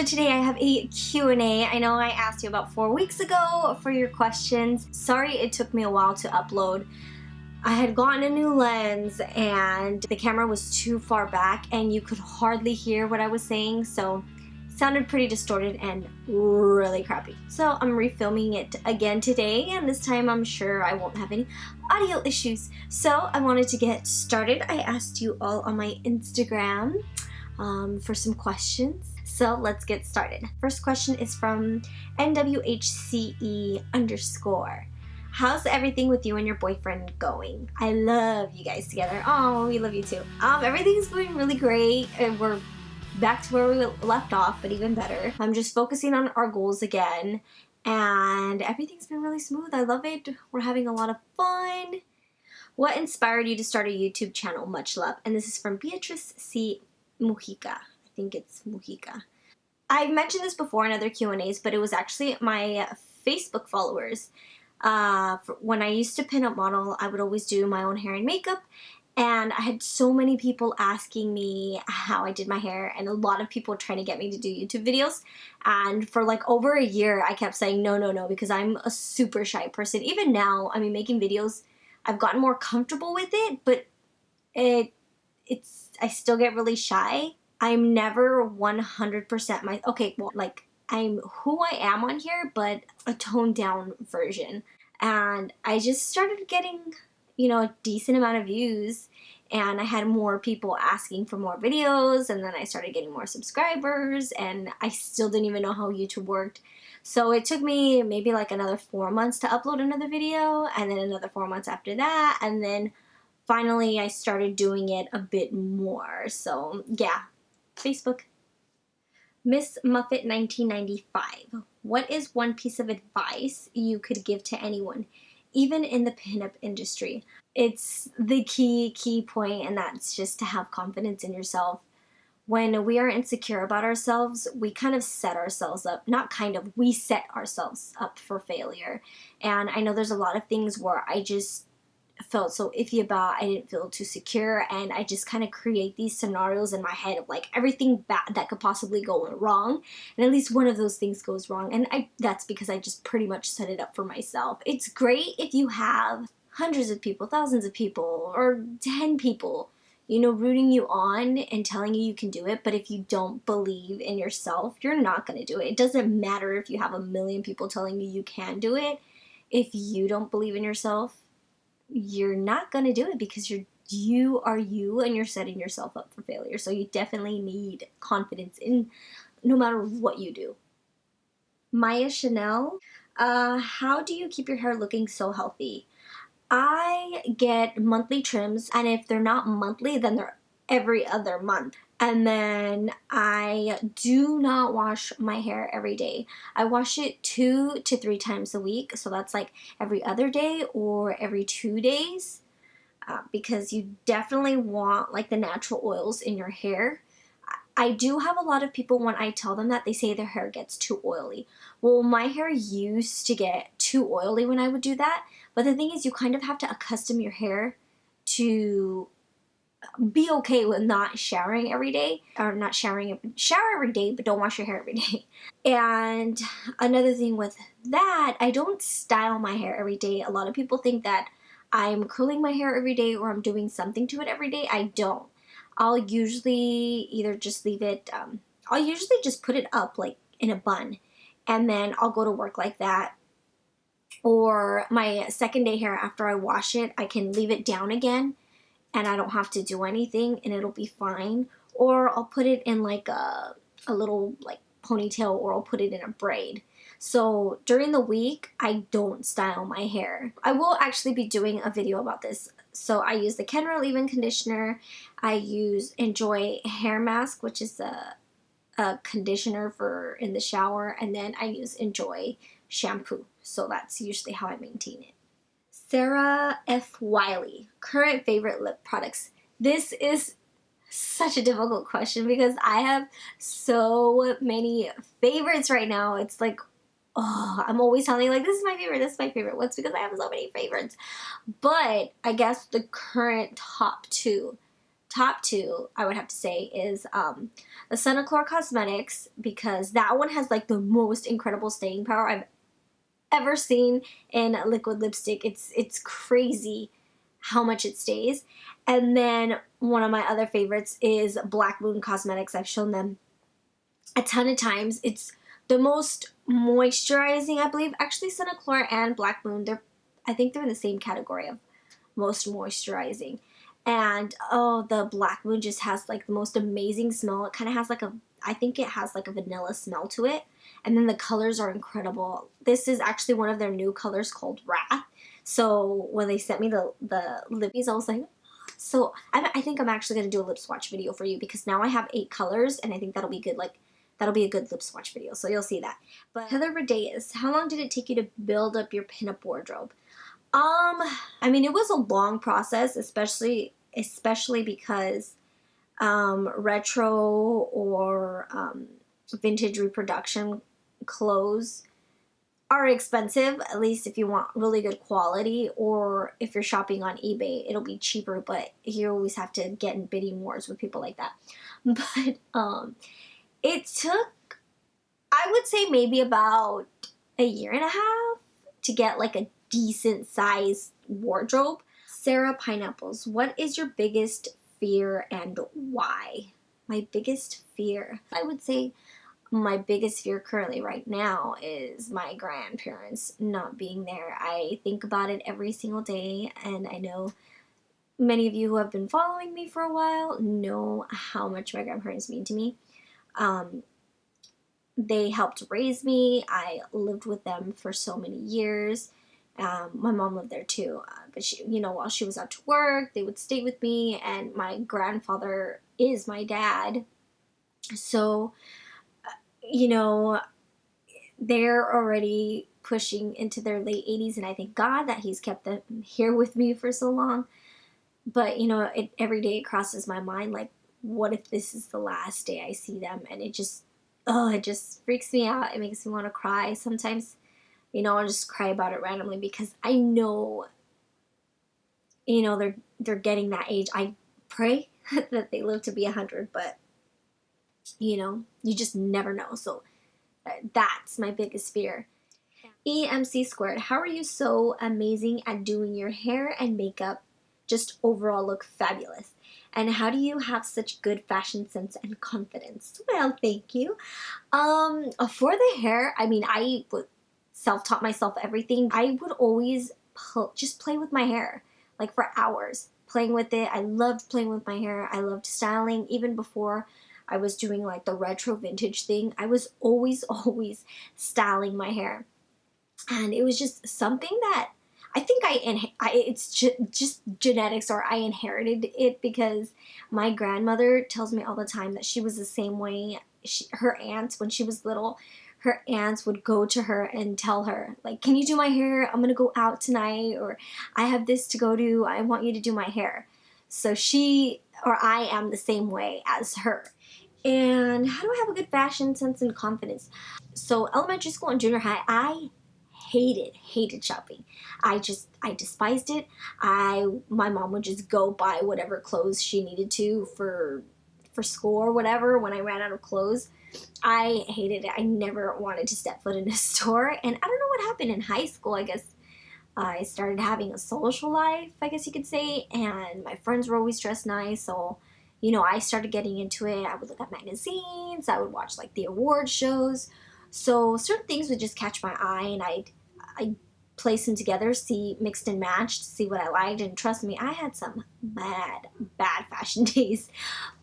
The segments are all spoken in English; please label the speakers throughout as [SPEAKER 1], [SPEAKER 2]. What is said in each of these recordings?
[SPEAKER 1] So today I have a Q&A. I know I asked you about 4 weeks ago for your questions. Sorry it took me a while to upload. I had gotten a new lens and the camera was too far back and you could hardly hear what I was saying, so it sounded pretty distorted and really crappy. So I'm refilming it again today, and this time I'm sure I won't have any audio issues. So I wanted to get started. I asked you all on my Instagram for some questions. So let's get started. First question is from NWHCE_. How's everything with you and your boyfriend going? I love you guys together. Oh, we love you too. Everything's going really great, and we're back to where we left off, but even better. I'm just focusing on our goals again, and everything's been really smooth. I love it. We're having a lot of fun. What inspired you to start a YouTube channel? Much love. And this is from Beatrice C. Mujica. I think it's Mujica. I've mentioned this before in other Q&As, but it was actually my Facebook followers. When I used to pin up model, I would always do my own hair and makeup, and I had so many people asking me how I did my hair, and a lot of people trying to get me to do YouTube videos. And for like over a year, I kept saying no, because I'm a super shy person. Even now, I mean, making videos, I've gotten more comfortable with it, but I still get really shy. I'm never 100% okay, well, like, I'm who I am on here, but a toned down version. And I just started getting, a decent amount of views, and I had more people asking for more videos, and then I started getting more subscribers, and I still didn't even know how YouTube worked. So it took me maybe like another 4 months to upload another video, and then another 4 months after that, and then finally I started doing it a bit more. So yeah, Facebook. Miss Muffet 1995. What is one piece of advice you could give to anyone, even in the pinup industry? It's the key point, and that's just to have confidence in yourself. When we are insecure about ourselves, we kind of set ourselves up, we set ourselves up for failure. And I know there's a lot of things where I just felt so iffy about. I didn't feel too secure, and I just kind of create these scenarios in my head of like everything bad that could possibly go wrong, and at least one of those things goes wrong, and that's because I just pretty much set it up for myself. It's great if you have hundreds of people, thousands of people, or 10 people, rooting you on and telling you can do it, but if you don't believe in yourself, you're not going to do it. It doesn't matter if you have a million people telling you can do it. If you don't believe in yourself, you're not going to do it, because you are you, and you're setting yourself up for failure. So you definitely need confidence in no matter what you do. Maya Chanel, how do you keep your hair looking so healthy? I get monthly trims, and if they're not monthly, then they're every other month. And then I do not wash my hair every day. I wash it 2 to 3 times a week, so that's like every other day or every 2 days, because you definitely want like the natural oils in your hair. I do have a lot of people, when I tell them that, they say their hair gets too oily. Well, my hair used to get too oily when I would do that, but the thing is, you kind of have to accustom your hair to be okay with not showering every day, or not showering, shower every day, but don't wash your hair every day. And another thing with that, I don't style my hair every day. A lot of people think that I'm curling my hair every day or I'm doing something to it every day. I don't. I'll usually either just leave it, I'll usually just put it up like in a bun, and then I'll go to work like that. Or my second day hair, after I wash it, I can leave it down again, and I don't have to do anything, and it'll be fine. Or I'll put it in like a little like ponytail, or I'll put it in a braid. So during the week, I don't style my hair. I will actually be doing a video about this. So I use the Kenra leave-in conditioner. I use Enjoy hair mask, which is a conditioner for in the shower, and then I use Enjoy shampoo. So that's usually how I maintain it. Sarah F. Wiley, current favorite lip products. This is such a difficult question because I have so many favorites right now. It's like, oh, I'm always telling you, like, this is my favorite, this is my favorite. What's because I have so many favorites. But I guess the current top top two, I would have to say, is the Senaclor Cosmetics, because that one has like the most incredible staying power I've ever seen in liquid lipstick. It's crazy how much it stays. And then one of my other favorites is Black Moon Cosmetics. I've shown them a ton of times. It's the most moisturizing, I believe. Actually, Senaclor and Black Moon, I think they're in the same category of most moisturizing. And oh, the Black Moon just has like the most amazing smell. It kind of has like I think it has like a vanilla smell to it. And then the colors are incredible. This is actually one of their new colors called Wrath. So when they sent me the lippies, I was like, so I think I'm actually going to do a lip swatch video for you, because now I have 8 colors, and I think that'll be good. Like, that'll be a good lip swatch video, so you'll see that. But Heather Reyes, how long did it take you to build up your pinup wardrobe? I mean, it was a long process, especially because retro or vintage reproduction clothes are expensive, at least if you want really good quality, or if you're shopping on eBay, it'll be cheaper, but you always have to get in bidding wars with people like that. But it took, I would say, maybe about a year and a half to get like a decent size wardrobe. Sarah Pineapples, what is your biggest fear and why? My biggest fear, I would say my biggest fear currently right now is my grandparents not being there. I think about it every single day, and I know many of you who have been following me for a while know how much my grandparents mean to me. They helped raise me. I lived with them for so many years. My mom lived there too, but she, while she was out to work, they would stay with me, and my grandfather is my dad. So, they're already pushing into their late 80s, and I thank God that he's kept them here with me for so long. But, every day it crosses my mind, like, what if this is the last day I see them? And it just freaks me out. It makes me want to cry. Sometimes, I'll just cry about it randomly, because I know, they're getting that age. I pray that they live to be 100, but, you just never know. So that's my biggest fear. EMC squared, how are you so amazing at doing your hair and makeup? Just overall look fabulous. And how do you have such good fashion sense and confidence? Well, thank you. For the hair, I mean, I would self-taught myself everything. I would always just play with my hair, like for hours, playing with it. I loved playing with my hair. I loved styling. Even before I was doing like the retro vintage thing, I was always styling my hair. And it was just something that I think it's just genetics, or I inherited it, because my grandmother tells me all the time that she was the same way. Her aunts, when she was little, her aunts would go to her and tell her, like, can you do my hair? I'm going to go out tonight, or I have this to go to. I want you to do my hair. So I am the same way as her. And how do I have a good fashion sense and confidence? So elementary school and junior high, I hated shopping. I despised it. My mom would just go buy whatever clothes she needed to for school or whatever. When I ran out of clothes, I hated it. I never wanted to step foot in a store. And I don't know what happened in high school. I guess I started having a social life, I guess you could say, and my friends were always dressed nice, so I started getting into it. I would look at magazines, I would watch like the award shows. So certain things would just catch my eye, and I'd place them together, see, mixed and matched, see what I liked. And trust me, I had some bad fashion days.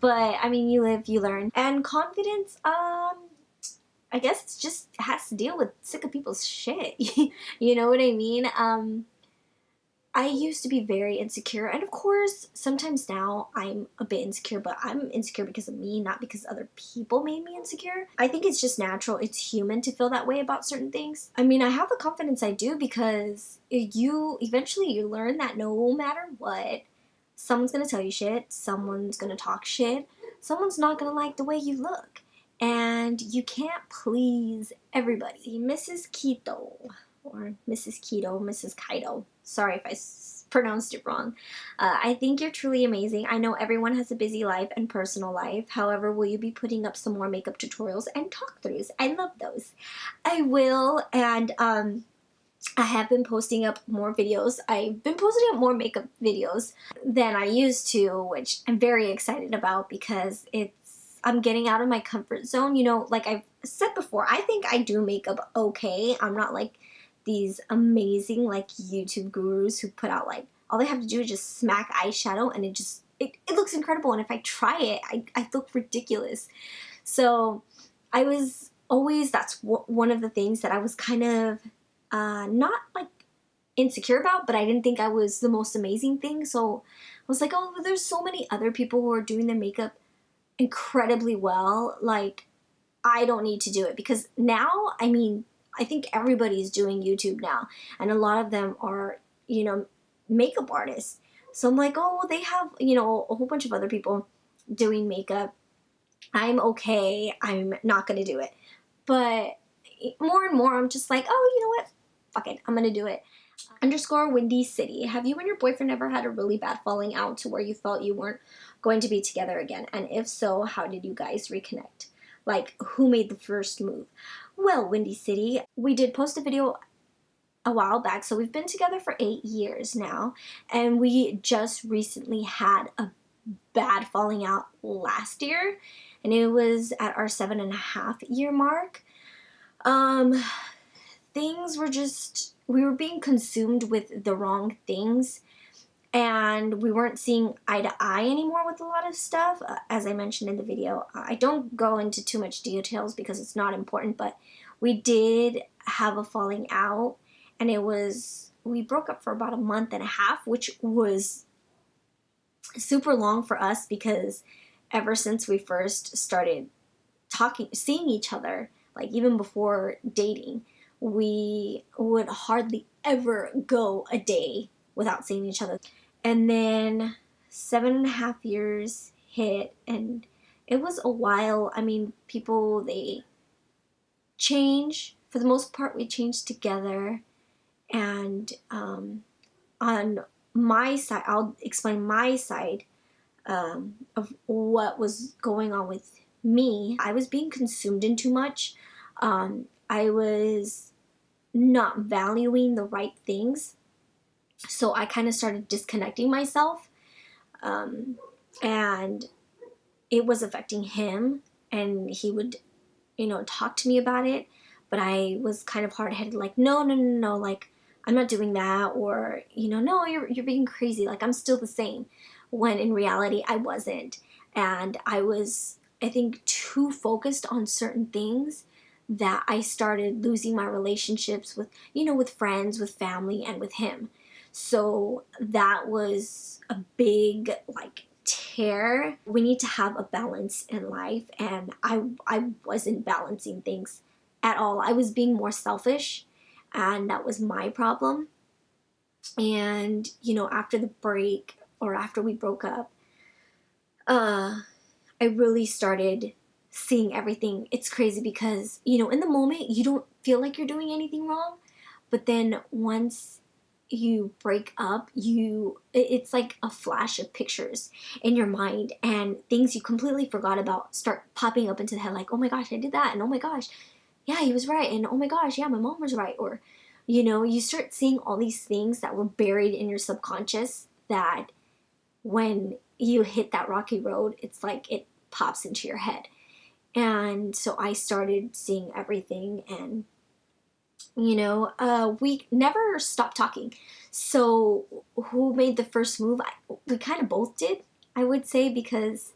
[SPEAKER 1] But I mean, you live, you learn. And confidence, I guess it just has to deal with sick of people's shit. You know what I mean? I used to be very insecure, and of course, sometimes now I'm a bit insecure, but I'm insecure because of me, not because other people made me insecure. I think it's just natural. It's human to feel that way about certain things. I mean, I have the confidence I do because eventually you learn that no matter what, someone's gonna tell you shit, someone's gonna talk shit, someone's not gonna like the way you look, and you can't please everybody. Mrs. Keto, or Mrs. Keto, Mrs. Kaido. Sorry if I pronounced it wrong. I think you're truly amazing. I know everyone has a busy life and personal life. However, will you be putting up some more makeup tutorials and talk-throughs? I love those. I will, and I have been posting up more videos. I've been posting up more makeup videos than I used to, which I'm very excited about because I'm getting out of my comfort zone. You know, like I've said before, I think I do makeup okay. I'm not like these amazing like YouTube gurus who put out like all they have to do is just smack eyeshadow and it looks incredible, and if I try it, I look ridiculous. So I was always, that's one of the things that I was kind of not like insecure about, but I didn't think I was the most amazing thing. So I was like, oh, there's so many other people who are doing their makeup incredibly well. Like, I don't need to do it, because now, I mean, I think everybody's doing YouTube now, and a lot of them are, you know, makeup artists. So I'm like, oh, well, they have, you know, a whole bunch of other people doing makeup. I'm okay. I'm not going to do it. But more and more, I'm just like, oh, you know what? Fuck it. I'm going to do it. Underscore Windy City. Have you and your boyfriend ever had a really bad falling out to where you felt you weren't going to be together again? And if so, how did you guys reconnect? Like, who made the first move? Well, Windy City, we did post a video a while back. So we've been together for 8 years now. And we just recently had a bad falling out last year. And it was at our 7.5-year mark. Things were just, we were being consumed with the wrong things, and we weren't seeing eye to eye anymore with a lot of stuff. As I mentioned in the video, I don't go into too much details because it's not important, but we did have a falling out, and we broke up for about 1.5 months, which was super long for us because ever since we first started seeing each other, like even before dating, we would hardly ever go a day without seeing each other. And then 7.5 years hit, and it was a while. I mean, people, they change. For the most part, we changed together. And on my side, I'll explain my side of what was going on with me. I was being consumed in too much. I was not valuing the right things. So I kind of started disconnecting myself. And it was affecting him. And he would, you know, talk to me about it. But I was kind of hard-headed, like, no, like, I'm not doing that. Or, you know, no, you're being crazy. Like, I'm still the same. When in reality, I wasn't. And I was, I think, too focused on certain things that I started losing my relationships with, you know, with friends, with family, and with him. So that was a big, like, tear. We need to have a balance in life, and I wasn't balancing things at all. I was being more selfish, and that was my problem. And, you know, after the break, or after we broke up, I really started seeing everything. It's crazy because, you know, in the moment, you don't feel like you're doing anything wrong. But then once you break up, it's like a flash of pictures in your mind, and things you completely forgot about start popping up into the head, like, oh my gosh, I did that, and oh my gosh, yeah, he was right, and oh my gosh, yeah, my mom was right. Or, you know, you start seeing all these things that were buried in your subconscious that when you hit that rocky road, it's like it pops into your head. And so I started seeing everything, and, you know, we never stopped talking. So who made the first move? We kind of both did, I would say, because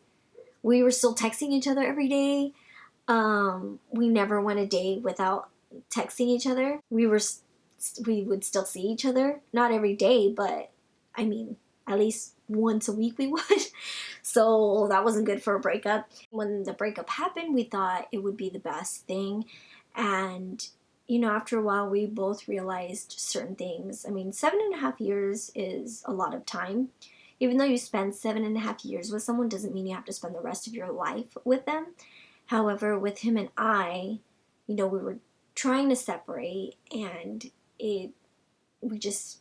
[SPEAKER 1] we were still texting each other every day. We never went a day without texting each other. We would still see each other, not every day, but I mean, at least once a week we would. So that wasn't good for a breakup. When the breakup happened, we thought it would be the best thing. And, you know, after a while, we both realized certain things. I mean, 7.5 years is a lot of time. Even though you spend 7.5 years with someone doesn't mean you have to spend the rest of your life with them. However, with him and I, you know, we were trying to separate, and we just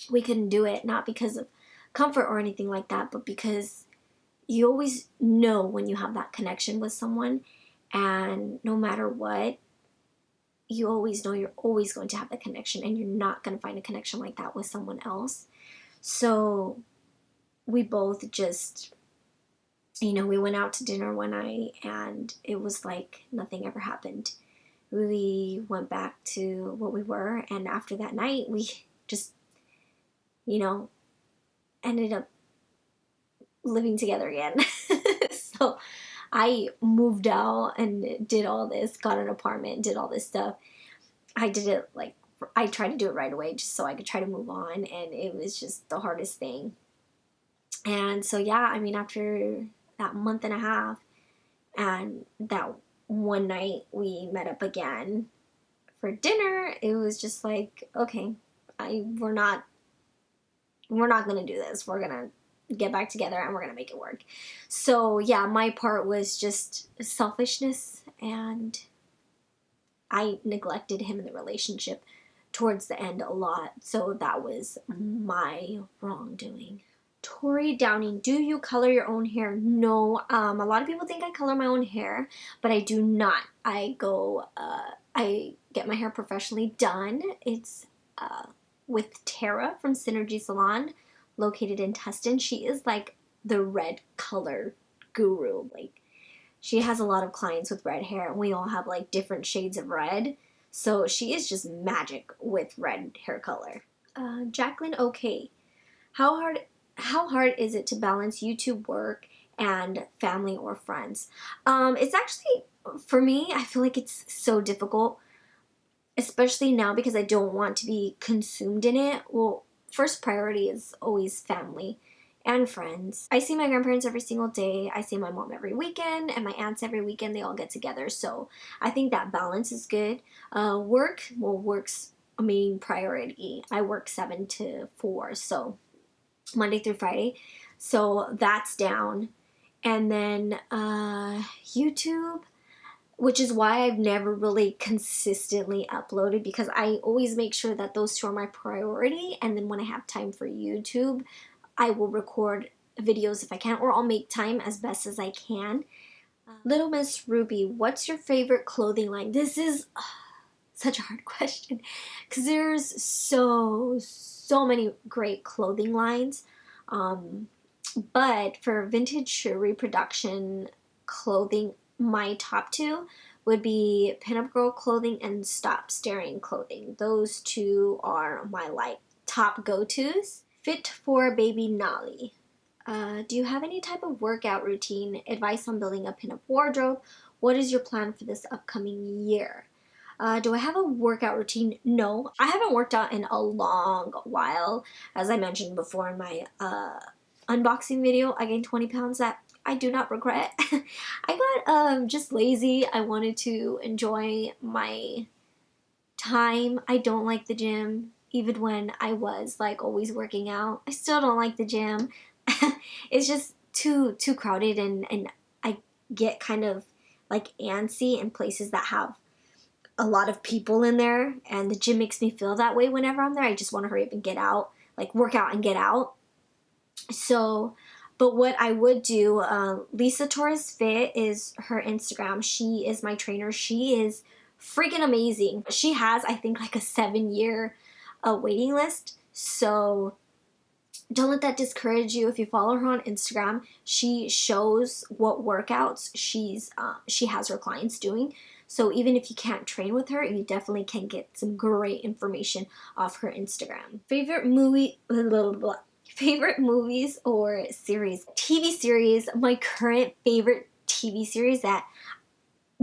[SPEAKER 1] we couldn't do it, not because of comfort or anything like that, but because you always know when you have that connection with someone, and no matter what, you always know you're always going to have the connection, and you're not going to find a connection like that with someone else. So we both just, we went out to dinner one night and it was like nothing ever happened. We went back to what we were, and after that night, we just, ended up living together again. So I moved out and did all this, got an apartment, did all this stuff. I did it I tried to do it right away just so I could try to move on, and it was just the hardest thing. And so, yeah, after that month and a half and that one night we met up again for dinner, it was just like, okay, we're not going to do this. We're going to get back together and we're going to make it work. So, yeah, my part was just selfishness, and I neglected him in the relationship towards the end a lot. So that was my wrongdoing. Tori Downing, do you color your own hair? No. A lot of people think I color my own hair, but I do not. I get my hair professionally done. It's with Tara from Synergy Salon, located in Tustin. She is like the red color guru. Like, she has a lot of clients with red hair, and we all have like different shades of red. So she is just magic with red hair color. Jacqueline, okay. How hard is it to balance YouTube work and family or friends? It's actually, for me, I feel like it's so difficult, especially now because I don't want to be consumed in it. Well, first priority is always family and friends. I see my grandparents every single day. I see my mom every weekend, and my aunts every weekend. They all get together. So I think that balance is good. Work's a main priority. I work 7 to 4, so Monday through Friday. So that's down. And then YouTube, which is why I've never really consistently uploaded, because I always make sure that those two are my priority. And then when I have time for YouTube, I will record videos if I can, or I'll make time as best as I can. Little Miss Ruby, what's your favorite clothing line? This is such a hard question because there's so many great clothing lines. But for vintage reproduction clothing, my top two would be Pinup Girl clothing and Stop Staring clothing. Those two are my top go-tos. Fit for Baby Nolly. Do you have any type of workout routine, advice on building a pinup wardrobe? What is your plan for this upcoming year? Do I have a workout routine? No. I haven't worked out in a long while. As I mentioned before in my unboxing video, I gained 20 pounds that I do not regret. I got just lazy. I wanted to enjoy my time. I don't like the gym. Even when I was always working out, I still don't like the gym. It's just too crowded, and I get kind of antsy in places that have a lot of people in there, and the gym makes me feel that way whenever I'm there. I just want to hurry up and get out, work out and get out. So, but what I would do, Lisa Torres Fit is her Instagram. She is my trainer. She is freaking amazing. She has, I think, a 7-year waiting list. So don't let that discourage you. If you follow her on Instagram, she shows what workouts she has her clients doing. So even if you can't train with her, you definitely can get some great information off her Instagram. Favorite movies or series? TV series. My current favorite TV series that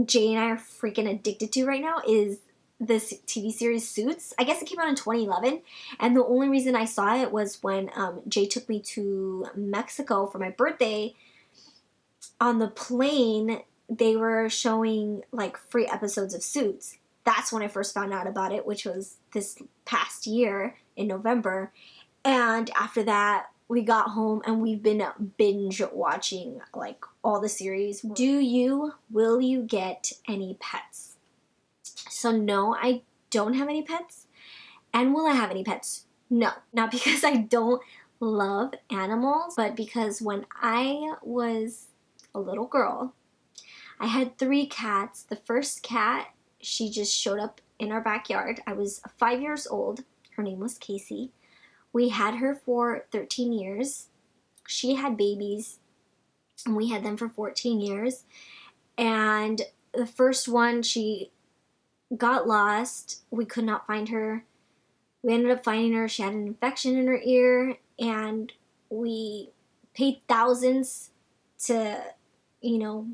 [SPEAKER 1] Jay and I are freaking addicted to right now is this TV series Suits. I guess it came out in 2011, and the only reason I saw it was when Jay took me to Mexico for my birthday. On the plane, they were showing free episodes of Suits. That's when I first found out about it, which was this past year in November. And after that, we got home and we've been binge watching all the series. Will you get any pets? So no, I don't have any pets. And will I have any pets? No, not because I don't love animals, but because when I was a little girl, I had 3 cats. The first cat, she just showed up in our backyard. I was 5 years old. Her name was Casey. We had her for 13 years. She had babies, and we had them for 14 years. And the first one, she got lost. We could not find her. We ended up finding her. She had an infection in her ear, and we paid thousands to, you know,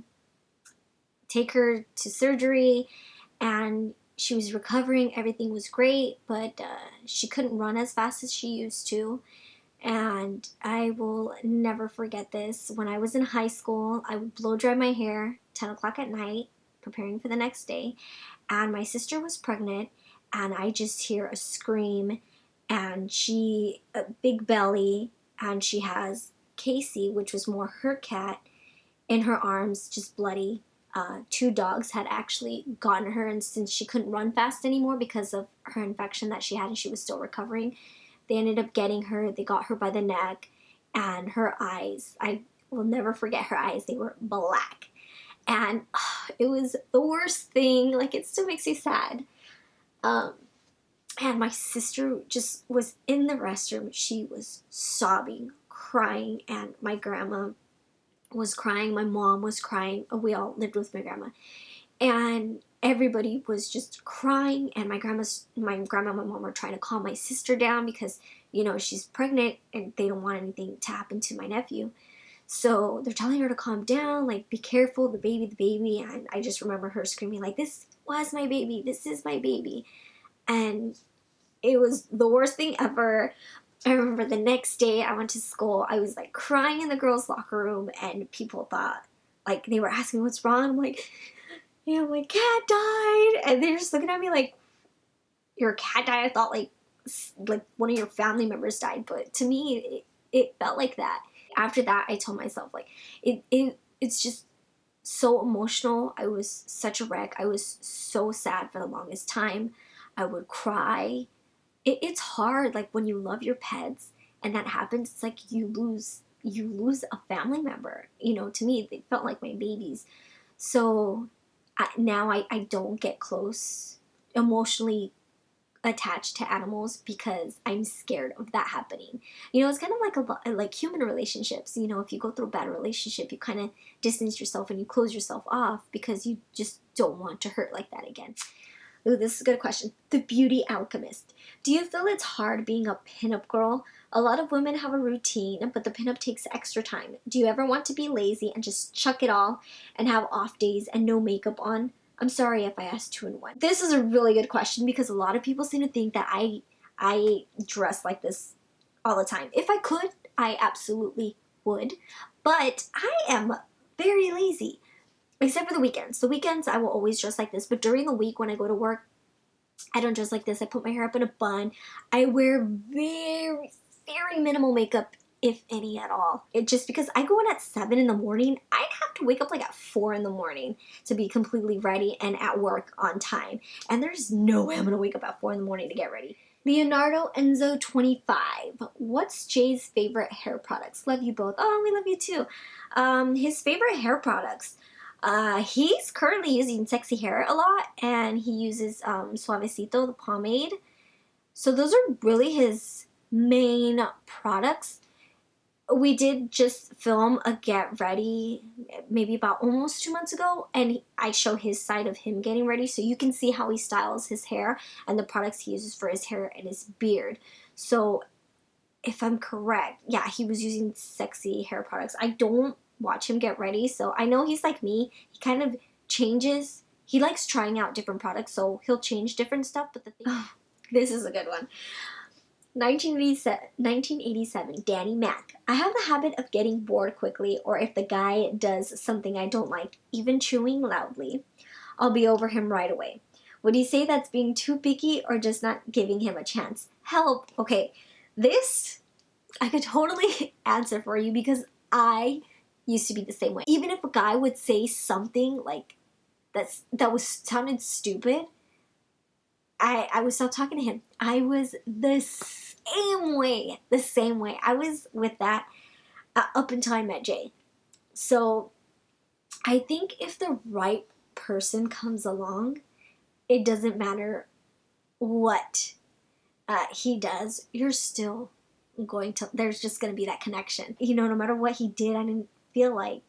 [SPEAKER 1] take her to surgery, and she was recovering. Everything was great, but she couldn't run as fast as she used to. And I will never forget this. When I was in high school, I would blow dry my hair 10 o'clock at night, preparing for the next day. And my sister was pregnant, and I just hear a scream, and a big belly, and she has Casey, which was more her cat, in her arms, just bloody. 2 dogs had actually gotten her, and since she couldn't run fast anymore because of her infection that she had and she was still recovering, they ended up getting her. They got her by the neck, and her eyes, I will never forget her eyes. They were black. And it was the worst thing. Like, it still makes me sad. And my sister just was in the restroom. She was sobbing, crying, and my grandma was crying. My mom was crying. We all lived with my grandma. And everybody was just crying, and my grandma and my mom were trying to calm my sister down because, she's pregnant and they don't want anything to happen to my nephew. So they're telling her to calm down, like, be careful, the baby. And I just remember her screaming, like, this was my baby, this is my baby. And it was the worst thing ever. I remember the next day I went to school, I was like crying in the girls' locker room, and people thought, like, they were asking what's wrong. I'm like, my cat died. And they're just looking at me like, your cat died? I thought like one of your family members died. But to me, it felt like that. After that, I told myself, like, it's just so emotional. I was such a wreck. I was so sad for the longest time. I would cry. It's hard, like, when you love your pets and that happens, it's like you lose a family member. To me, they felt like my babies. So now I don't get close, emotionally attached to animals, because I'm scared of that happening. It's kind of like human relationships. If you go through a bad relationship, you kind of distance yourself and you close yourself off because you just don't want to hurt like that again. Ooh, this is a good question. The Beauty Alchemist. Do you feel it's hard being a pinup girl? A lot of women have a routine, but the pinup takes extra time. Do you ever want to be lazy and just chuck it all and have off days and no makeup on? I'm sorry if I asked 2 in 1. This is a really good question because a lot of people seem to think that I dress like this all the time. If I could, I absolutely would. But I am very lazy. Except for the weekends. The weekends, I will always dress like this. But during the week, when I go to work, I don't dress like this. I put my hair up in a bun. I wear very, very minimal makeup, if any at all. Just because I go in at 7 in the morning, I'd have to wake up like at 4 in the morning to be completely ready and at work on time. And there's no way I'm going to wake up at 4 in the morning to get ready. Leonardo Enzo 25. What's Jay's favorite hair products? Love you both. Oh, we love you too. His favorite hair products. He's currently using Sexy Hair a lot, and he uses Suavecito, the pomade. So those are really his main products. We did just film a get ready maybe about almost 2 months ago, and I show his side of him getting ready, so you can see how he styles his hair and the products he uses for his hair and his beard. So if I'm correct, yeah, he was using Sexy Hair products. I don't watch him get ready, so I know he's like me. He kind of changes. He likes trying out different products, so he'll change different stuff. But the thing, this is a good one. 1987, Danny Mac. I have the habit of getting bored quickly, or if the guy does something I don't like, even chewing loudly, I'll be over him right away. Would you say that's being too picky or just not giving him a chance? Help. Okay, this I could totally answer for you because I used to be the same way. Even if a guy would say something like that sounded stupid, I would stop talking to him. I was the the same way. I was with that up until I met Jay. So I think if the right person comes along, it doesn't matter what he does, you're still going to, there's just going to be that connection. You know, no matter what he did, I didn't feel like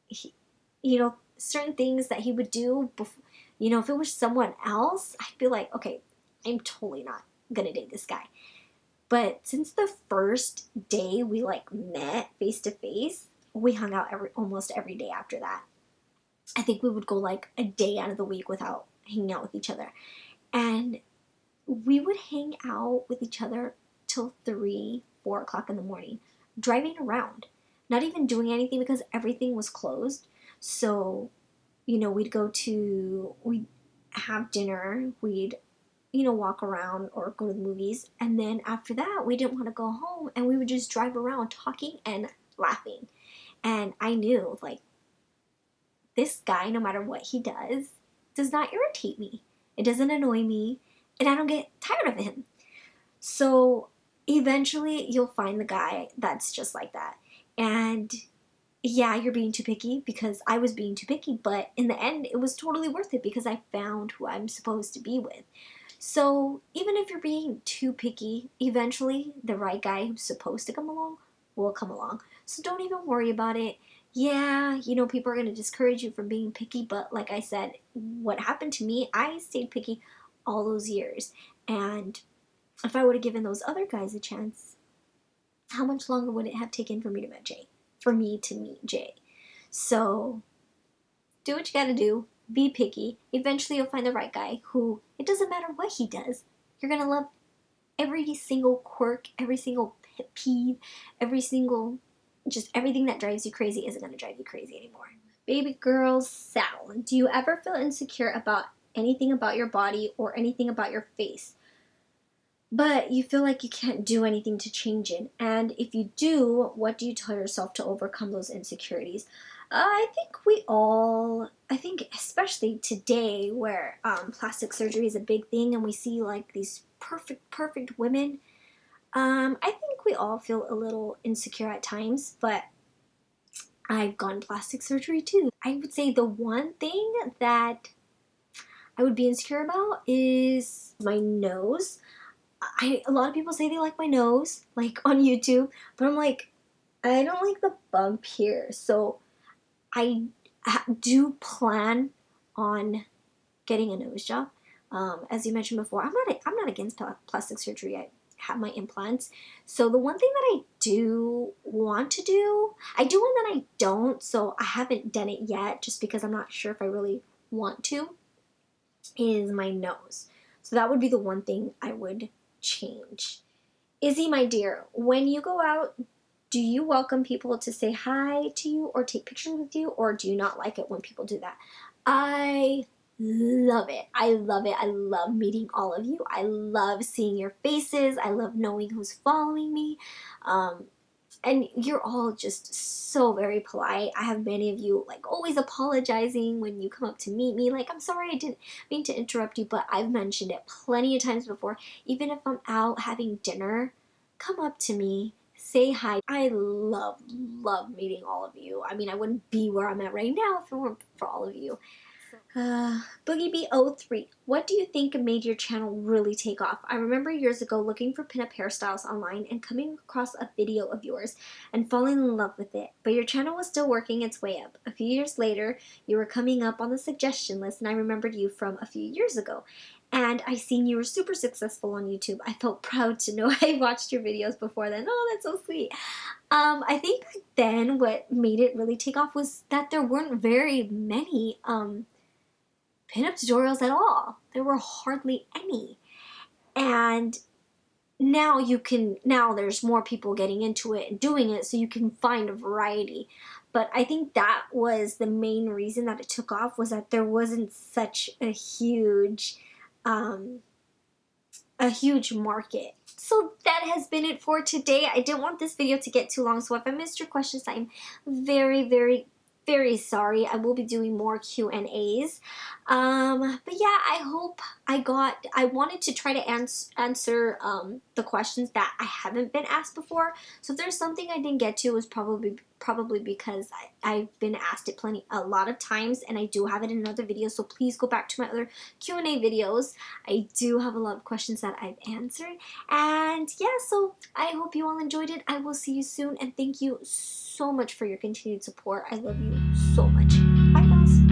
[SPEAKER 1] he, you know, certain things that he would do before, you know, if it was someone else, I'd be like, okay, I'm totally not gonna date this guy. But since the first day we like met face to face, we hung out almost every day after that. I think we would go like a day out of the week without hanging out with each other. And we would hang out with each other till 3, 4 o'clock in the morning, driving around, not even doing anything because everything was closed. So, you know, we'd have dinner, we'd, you know, walk around or go to the movies. And then after that, we didn't want to go home and we would just drive around talking and laughing. And I knew, like, this guy, no matter what he does not irritate me. It doesn't annoy me, and I don't get tired of him. So eventually you'll find the guy that's just like that. And yeah, you're being too picky because I was being too picky, but in the end it was totally worth it because I found who I'm supposed to be with. So even if you're being too picky, eventually the right guy who's supposed to come along will come along. So don't even worry about it. Yeah, you know, people are going to discourage you from being picky, but like I said, what happened to me, I stayed picky all those years. And if I would have given those other guys a chance, how much longer would it have taken for me to meet Jay? For me to meet Jay. So do what you gotta do. Be picky. Eventually you'll find the right guy who, it doesn't matter what he does, you're gonna love every single quirk, every single pet peeve, every single, just everything that drives you crazy isn't gonna drive you crazy anymore. Baby girl Sal, do you ever feel insecure about anything about your body or anything about your face, but you feel like you can't do anything to change it? And if you do, what do you tell yourself to overcome those insecurities? I think especially today where plastic surgery is a big thing and we see like these perfect women, I think we all feel a little insecure at times, but I've gone plastic surgery too. I would say the one thing that I would be insecure about is my nose. A lot of people say they like my nose, like on YouTube, but I'm like, I don't like the bump here. So I do plan on getting a nose job. As you mentioned before, I'm not against plastic surgery. I have my implants. So the one thing that I do want to do, I do one that I don't, so I haven't done it yet just because I'm not sure if I really want to, is my nose. So that would be the one thing I would change. Izzy, my dear, when you go out, do you welcome people to say hi to you or take pictures with you, or do you not like it when people do that? I love it. I love it. I love meeting all of you. I love seeing your faces. I love knowing who's following me. And you're all just so very polite. I have many of you like always apologizing when you come up to meet me. Like, I'm sorry, I didn't mean to interrupt you, but I've mentioned it plenty of times before. Even if I'm out having dinner, come up to me, say hi. I love meeting all of you. I mean, I wouldn't be where I'm at right now if it weren't for all of you. BoogieB03, what do you think made your channel really take off? I remember years ago looking for pinup hairstyles online and coming across a video of yours and falling in love with it, but your channel was still working its way up. A few years later, you were coming up on the suggestion list and I remembered you from a few years ago. And I seen you were super successful on YouTube. I felt proud to know I watched your videos before then. Oh, that's so sweet. I think back then what made it really take off was that there weren't very many pinup tutorials at all. There were hardly any. And now there's more people getting into it and doing it, so you can find a variety. But I think that was the main reason that it took off, was that there wasn't such a huge market. So that has been it for today. I didn't want this video to get too long, so if I missed your questions, I'm very, very very sorry. I will be doing more Q&As. But yeah, I wanted to try to answer the questions that I haven't been asked before. So if there's something I didn't get to, it was probably because I've been asked it a lot of times, and I do have it in another video. So please go back to my other Q&A videos. I do have a lot of questions that I've answered. And yeah, so I hope you all enjoyed it. I will see you soon, and thank you so much for your continued support. I love you so much. Bye, guys.